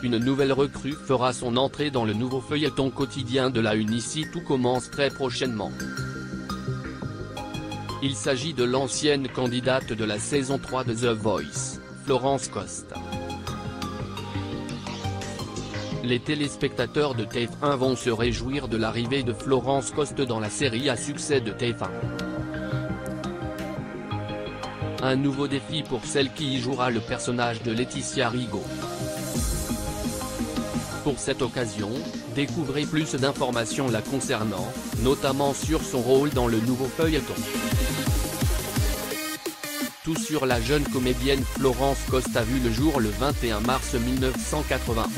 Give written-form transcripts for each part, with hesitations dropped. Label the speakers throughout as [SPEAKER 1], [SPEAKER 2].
[SPEAKER 1] une nouvelle recrue fera son entrée dans le nouveau feuilleton quotidien de la Une. Ici tout commence très prochainement. Il s'agit de l'ancienne candidate de la saison 3 de The Voice, Florence Coste. Les téléspectateurs de TF1 vont se réjouir de l'arrivée de Florence Coste dans la série à succès de TF1. Un nouveau défi pour celle qui y jouera le personnage de Laetitia Rigaud. Pour cette occasion, découvrez plus d'informations la concernant, notamment sur son rôle dans le nouveau feuilleton. Tout sur la jeune comédienne Florence Coste a vu le jour le 21 mars 1991.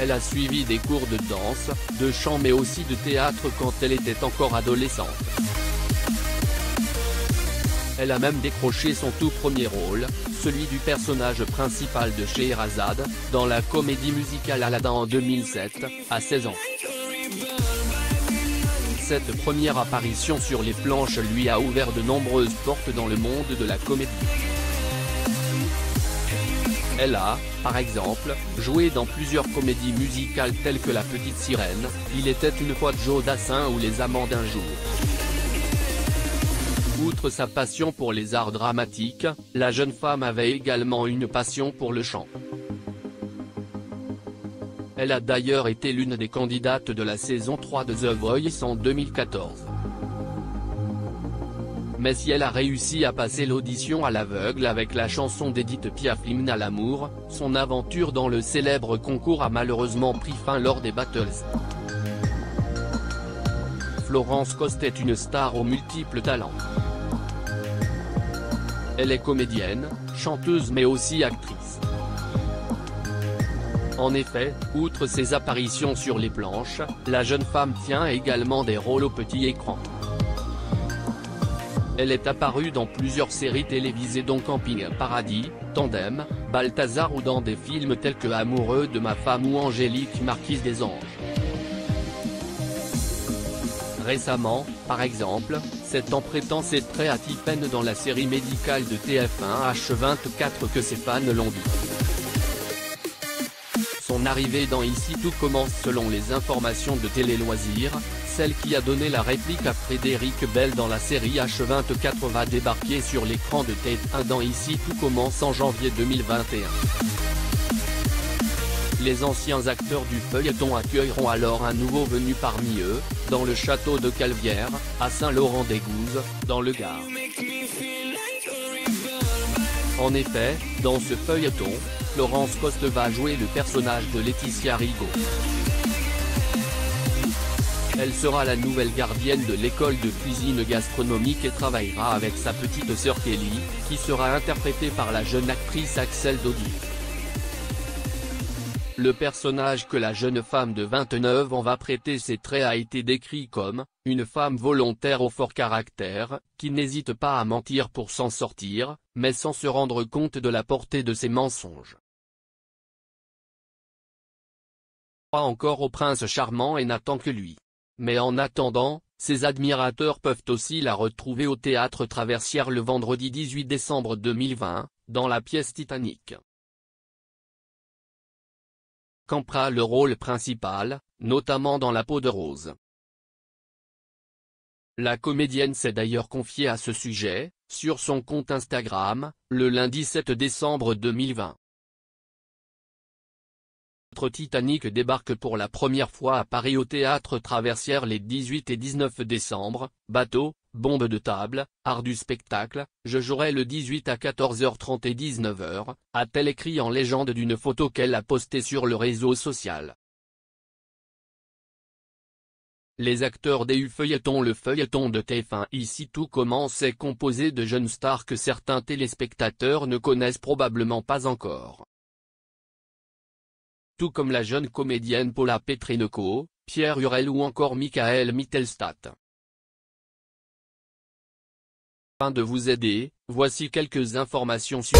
[SPEAKER 1] Elle a suivi des cours de danse, de chant mais aussi de théâtre quand elle était encore adolescente. Elle a même décroché son tout premier rôle, celui du personnage principal de Scheherazade, dans la comédie musicale Aladdin en 2007, à 16 ans. Cette première apparition sur les planches lui a ouvert de nombreuses portes dans le monde de la comédie. Elle a, par exemple, joué dans plusieurs comédies musicales telles que La Petite Sirène, Il était une fois Joe Dassin ou Les Amants d'un jour. Outre sa passion pour les arts dramatiques, la jeune femme avait également une passion pour le chant. Elle a d'ailleurs été l'une des candidates de la saison 3 de The Voice en 2014. Mais si elle a réussi à passer l'audition à l'aveugle avec la chanson d'Edith Piaf L'hymne à l'amour, son aventure dans le célèbre concours a malheureusement pris fin lors des battles. Florence Coste est une star aux multiples talents. Elle est comédienne, chanteuse mais aussi actrice. En effet, outre ses apparitions sur les planches, la jeune femme tient également des rôles au petit écran. Elle est apparue dans plusieurs séries télévisées dont Camping Paradis, Tandem, Balthazar ou dans des films tels que Amoureux de ma femme ou Angélique Marquise des Anges. Récemment, par exemple, c'est en prêtant ses traits à Tiphaine dans la série médicale de TF1 H24 que ses fans l'ont vue. Son arrivée dans Ici tout commence selon les informations de Télé Loisirs, celle qui a donné la réplique à Frédéric Bell dans la série H24 va débarquer sur l'écran de TF1 dans Ici tout commence en janvier 2021. Les anciens acteurs du feuilleton accueilleront alors un nouveau venu parmi eux, dans le château de Calvière, à Saint-Laurent-des-Gouzes, dans le Gard. En effet, dans ce feuilleton, Florence Coste va jouer le personnage de Laetitia Rigaud. Elle sera la nouvelle gardienne de l'école de cuisine gastronomique et travaillera avec sa petite sœur Kelly, qui sera interprétée par la jeune actrice Axel Dodi. Le personnage que la jeune femme de 29 ans va prêter ses traits a été décrit comme « une femme volontaire au fort caractère, qui n'hésite pas à mentir pour s'en sortir, mais sans se rendre compte de la portée de ses mensonges ». Pas encore au prince charmant et n'attend que lui. Mais en attendant, ses admirateurs peuvent aussi la retrouver au Théâtre Traversière le vendredi 18 décembre 2020, dans la pièce Titanic. Campera le rôle principal, notamment dans La peau de rose. La comédienne s'est d'ailleurs confiée à ce sujet, sur son compte Instagram, le lundi 7 décembre 2020. Notre Titanic débarque pour la première fois à Paris au Théâtre Traversière les 18 et 19 décembre, bateau, bombe de table, art du spectacle, je jouerai le 18 à 14h30 et 19h, a-t-elle écrit en légende d'une photo qu'elle a postée sur le réseau social. Les acteurs du feuilleton. Le feuilleton de TF1 Ici tout commence est composé de jeunes stars que certains téléspectateurs ne connaissent probablement pas encore. Tout comme la jeune comédienne Paula Petrenko, Pierre Hurel ou encore Michael Mittelstadt. Afin de vous aider, voici quelques informations sur